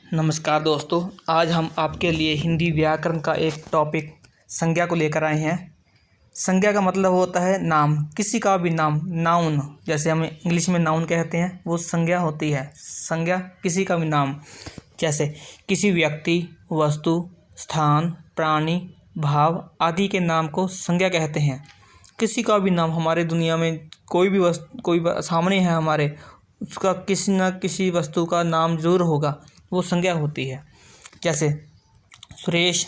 नमस्कार दोस्तों, आज हम आपके लिए हिंदी व्याकरण का एक टॉपिक संज्ञा को लेकर आए हैं। संज्ञा का मतलब होता है नाम, किसी का भी नाम, नाउन। जैसे हम इंग्लिश में नाउन कहते हैं, वो संज्ञा होती है। संज्ञा किसी का भी नाम, जैसे किसी व्यक्ति, वस्तु, स्थान, प्राणी, भाव आदि के नाम को संज्ञा कहते हैं। किसी का भी नाम, हमारे दुनिया में कोई भी वस्तु, सामने है हमारे, उसका किसी न किसी वस्तु का नाम जरूर होगा, वो संज्ञा होती है। जैसे सुरेश,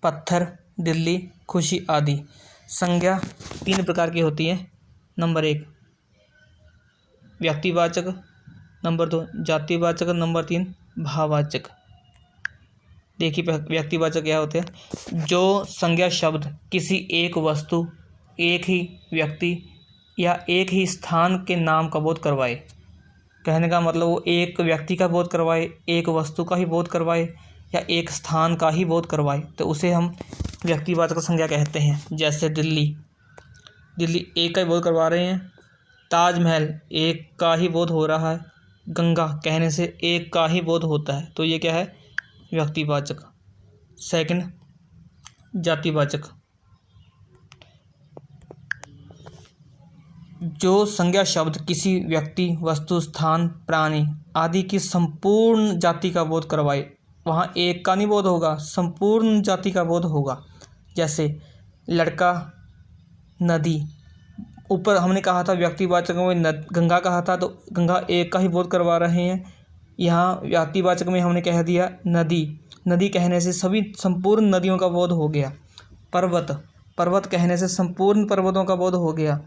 पत्थर, दिल्ली, खुशी आदि। संज्ञा 3 प्रकार की होती है। नंबर 1 व्यक्तिवाचक, नंबर 2 जातिवाचक, नंबर 3 भाववाचक। देखिए व्यक्तिवाचक क्या होते हैं। जो संज्ञा शब्द किसी एक वस्तु, एक ही व्यक्ति या एक ही स्थान के नाम का बोध करवाए। कहने का मतलब वो एक व्यक्ति का बोध करवाए, एक वस्तु का ही बोध करवाए या एक स्थान का ही बोध करवाए, तो उसे हम व्यक्तिवाचक संज्ञा कहते हैं। जैसे दिल्ली एक का ही बोध करवा रहे हैं। ताजमहल एक का ही बोध हो रहा है। गंगा कहने से एक का ही बोध होता है, तो ये क्या है, व्यक्तिवाचक। सेकंड जातिवाचक। जो संज्ञा शब्द किसी व्यक्ति, वस्तु, स्थान, प्राणी आदि की संपूर्ण जाति का बोध करवाए। वहाँ एक का नहीं बोध होगा, संपूर्ण जाति का बोध होगा। जैसे लड़का, नदी। ऊपर हमने कहा था व्यक्तिवाचक में गंगा कहा था, तो गंगा एक का ही बोध करवा रहे हैं। यहाँ जातिवाचक में हमने कह दिया नदी कहने से सभी संपूर्ण नदियों का बोध हो गया। पर्वत कहने से संपूर्ण पर्वतों का बोध हो गया।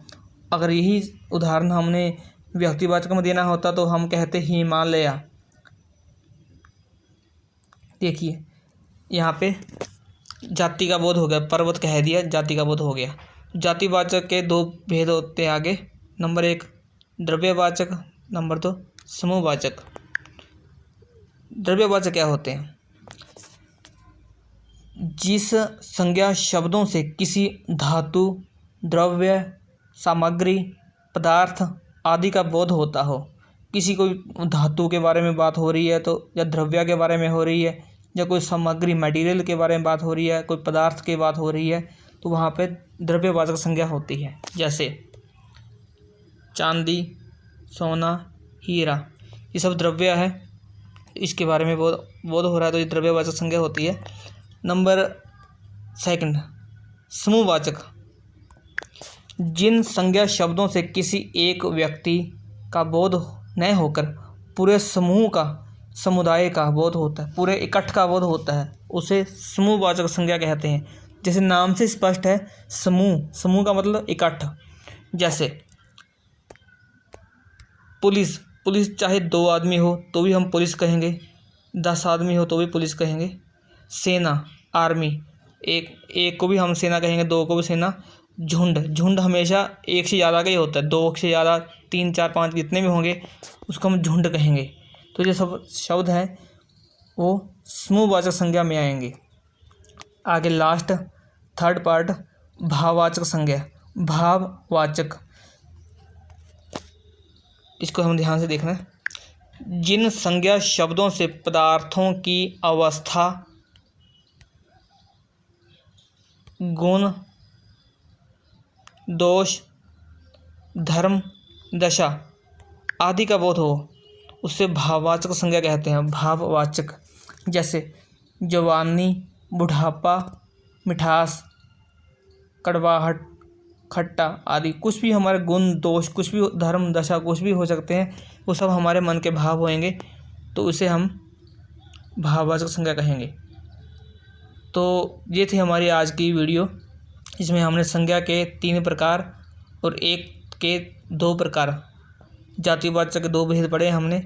अगर यही उदाहरण हमने व्यक्तिवाचक में देना होता तो हम कहते हिमालय। देखिए यहाँ पे जाति का बोध हो गया, पर्वत कह दिया, जाति का बोध हो गया। जातिवाचक के 2 भेद होते हैं आगे। Number 1 द्रव्यवाचक, number 2 समूहवाचक। द्रव्यवाचक क्या होते हैं? जिस संज्ञा शब्दों से किसी धातु, द्रव्य, सामग्री, पदार्थ आदि का बोध होता हो। किसी कोई धातु के बारे में बात हो रही है तो, या द्रव्य के बारे में हो रही है, या कोई सामग्री मटेरियल के बारे में बात हो रही है, कोई पदार्थ की बात हो रही है, तो वहाँ पे द्रव्यवाचक संज्ञा होती है। जैसे चांदी, सोना, हीरा, ये सब द्रव्य है, इसके बारे में बोध हो रहा है, तो ये द्रव्यवाचक संज्ञा होती है। नंबर 2 समूहवाचक। जिन संज्ञा शब्दों से किसी एक व्यक्ति का बोध न होकर पूरे समूह का, समुदाय का बोध होता है, पूरे इकट्ठ का बोध होता है, उसे समूहवाचक संज्ञा कहते हैं। जैसे नाम से स्पष्ट है, समूह का मतलब इकट्ठ। जैसे पुलिस चाहे 2 आदमी हो तो भी हम पुलिस कहेंगे, 10 आदमी हो तो भी पुलिस कहेंगे। सेना, आर्मी, एक को भी हम सेना कहेंगे, 2 को भी सेना। झुंड हमेशा एक से ज़्यादा का ही होता है, 2 से ज़्यादा, 3, 4, 5 जितने भी होंगे उसको हम झुंड कहेंगे। तो ये सब शब्द हैं वो समूहवाचक संज्ञा में आएंगे। आगे लास्ट 3rd पार्ट भाववाचक संज्ञा। भाववाचक, इसको हम ध्यान से देखना है। जिन संज्ञा शब्दों से पदार्थों की अवस्था, गुण, दोष, धर्म, दशा आदि का बोध हो, उससे भाववाचक संज्ञा कहते हैं। भाववाचक जैसे जवानी, बुढ़ापा, मिठास, कड़वाहट, खट्टा आदि, कुछ भी हमारे गुण, दोष, कुछ भी, धर्म, दशा, कुछ भी हो सकते हैं, वो सब हमारे मन के भाव होंगे, तो उसे हम भाववाचक संज्ञा कहेंगे। तो ये थी हमारी आज की वीडियो। इसमें हमने संज्ञा के 3 प्रकार और एक के 2 प्रकार, जातिवाचक के 2 भेद पढ़े हमने,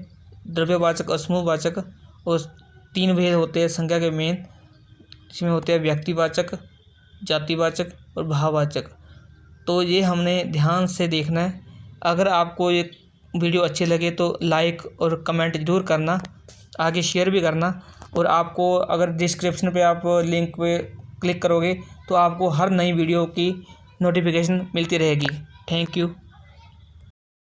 द्रव्यवाचक और समूहवाचक, और 3 भेद होते हैं संज्ञा के मेन। इसमें होते हैं व्यक्तिवाचक, जातिवाचक और भाववाचक। तो ये हमने ध्यान से देखना है। अगर आपको ये वीडियो अच्छे लगे तो लाइक और कमेंट ज़रूर करना, आगे शेयर भी करना। और आपको अगर डिस्क्रिप्शन पे आप लिंक पे क्लिक करोगे तो आपको हर नई वीडियो की नोटिफिकेशन मिलती रहेगी। Thank you.